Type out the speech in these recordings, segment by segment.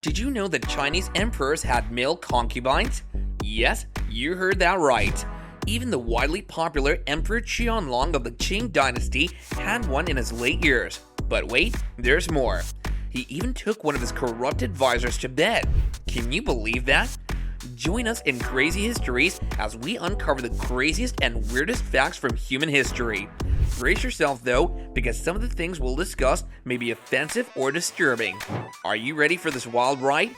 Did you know that Chinese emperors had male concubines? Yes, you heard that right. Even the widely popular Emperor Qianlong of the Qing Dynasty had one in his late years. But wait, there's more. He even took one of his corrupt advisors to bed. Can you believe that? Join us in Crazy Histories as we uncover the craziest and weirdest facts from human history. Brace yourself though, because some of the things we'll discuss may be offensive or disturbing. Are you ready for this wild ride?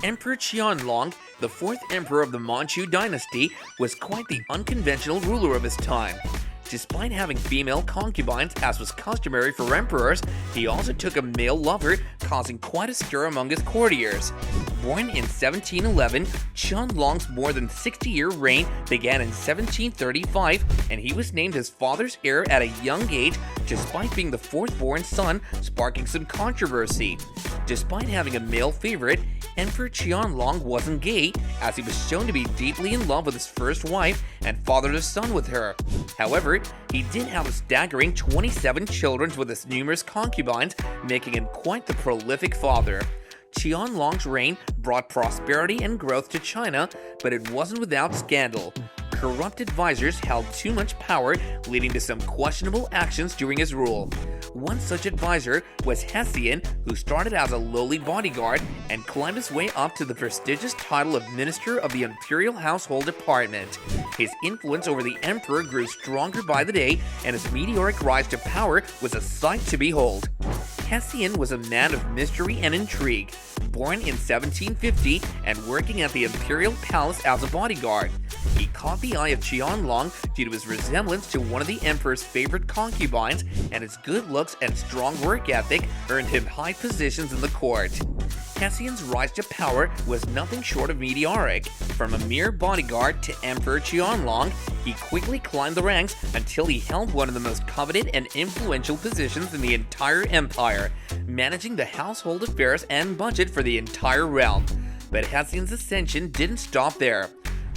Emperor Qianlong, the fourth emperor of the Manchu dynasty, was quite the unconventional ruler of his time. Despite having female concubines, as was customary for emperors, he also took a male lover, causing quite a stir among his courtiers. Born in 1711, Qianlong's more than 60-year reign began in 1735, and he was named his father's heir at a young age, despite being the fourth-born son, sparking some controversy. Despite having a male favorite, Emperor Qianlong wasn't gay, as he was shown to be deeply in love with his first wife and fathered a son with her. However, he did have a staggering 27 children with his numerous concubines, making him quite the prolific father. Qianlong's reign brought prosperity and growth to China, but it wasn't without scandal. Corrupt advisors held too much power, leading to some questionable actions during his rule. One such advisor was Hessian, who started as a lowly bodyguard and climbed his way up to the prestigious title of Minister of the Imperial Household Department. His influence over the emperor grew stronger by the day, and his meteoric rise to power was a sight to behold. Hessian was a man of mystery and intrigue, born in 1750 and working at the imperial palace as a bodyguard. He caught the eye of Qianlong due to his resemblance to one of the emperor's favorite concubines, and his good looks and strong work ethic earned him high positions in the court. Hessian's rise to power was nothing short of meteoric. From a mere bodyguard to Emperor Qianlong, he quickly climbed the ranks until he held one of the most coveted and influential positions in the entire empire, managing the household affairs and budget for the entire realm. But Hessian's ascension didn't stop there.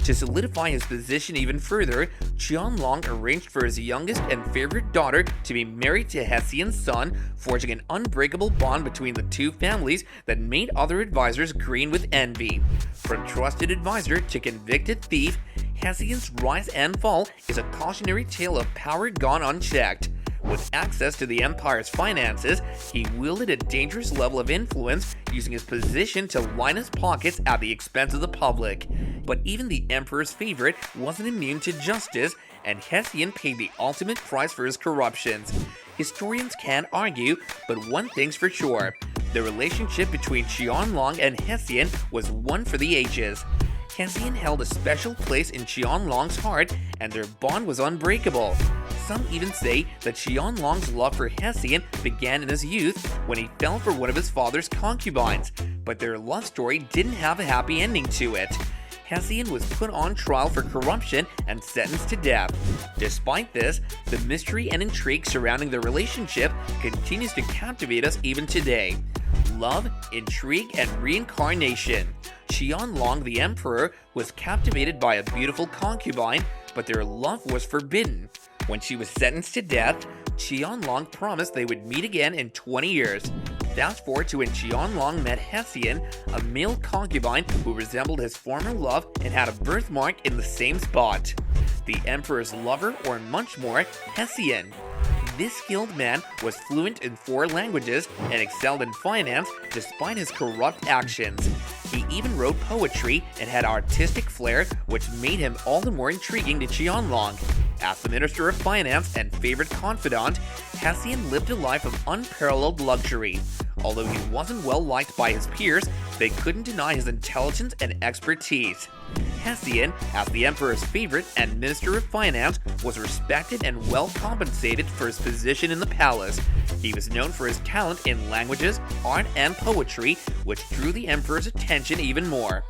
To solidify his position even further, Qianlong arranged for his youngest and favorite daughter to be married to Hessian's son, forging an unbreakable bond between the two families that made other advisors green with envy. From trusted advisor to convicted thief, Hessian's rise and fall is a cautionary tale of power gone unchecked. With access to the empire's finances, he wielded a dangerous level of influence, using his position to line his pockets at the expense of the public. But even the emperor's favorite wasn't immune to justice, and Hessian paid the ultimate price for his corruptions. Historians can argue, but one thing's for sure: the relationship between Qianlong and Hessian was one for the ages. Hessian held a special place in Qianlong's heart, and their bond was unbreakable. Some even say that Qianlong's love for Hessian began in his youth when he fell for one of his father's concubines, but their love story didn't have a happy ending to it. Hessian was put on trial for corruption and sentenced to death. Despite this, the mystery and intrigue surrounding their relationship continues to captivate us even today. Love, intrigue, and reincarnation. Qianlong the emperor was captivated by a beautiful concubine, but their love was forbidden. When she was sentenced to death, Qianlong promised they would meet again in 20 years. Fast forward to when Qianlong met Hessian, a male concubine who resembled his former love and had a birthmark in the same spot. The emperor's lover, or much more, Hessian. This skilled man was fluent in 4 languages and excelled in finance despite his corrupt actions. He even wrote poetry and had artistic flair, which made him all the more intriguing to Qianlong. As the Minister of Finance and favorite confidant, Hessian lived a life of unparalleled luxury. Although he wasn't well liked by his peers, they couldn't deny his intelligence and expertise. Hessian, as the emperor's favorite and Minister of Finance, was respected and well compensated for his position in the palace. He was known for his talent in languages, art, and poetry, which drew the emperor's attention even more.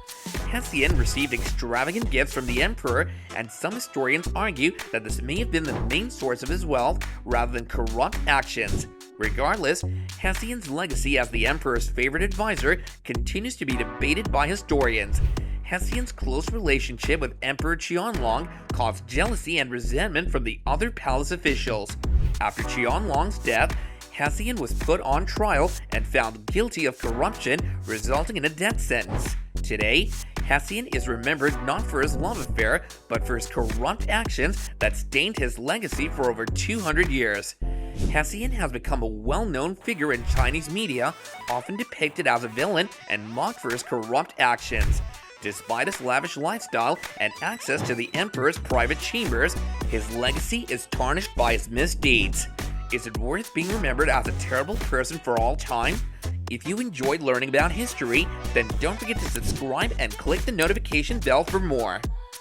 Hessian received extravagant gifts from the emperor, and some historians argue that this may have been the main source of his wealth rather than corrupt actions. Regardless, Hessian's legacy as the emperor's favorite advisor continues to be debated by historians. Hessian's close relationship with Emperor Qianlong caused jealousy and resentment from the other palace officials. After Qianlong's death, Hessian was put on trial and found guilty of corruption, resulting in a death sentence. Today, Hessian is remembered not for his love affair, but for his corrupt actions that stained his legacy for over 200 years. Hessian has become a well-known figure in Chinese media, often depicted as a villain and mocked for his corrupt actions. Despite his lavish lifestyle and access to the emperor's private chambers, his legacy is tarnished by his misdeeds. Is it worth being remembered as a terrible person for all time? If you enjoyed learning about history, then don't forget to subscribe and click the notification bell for more.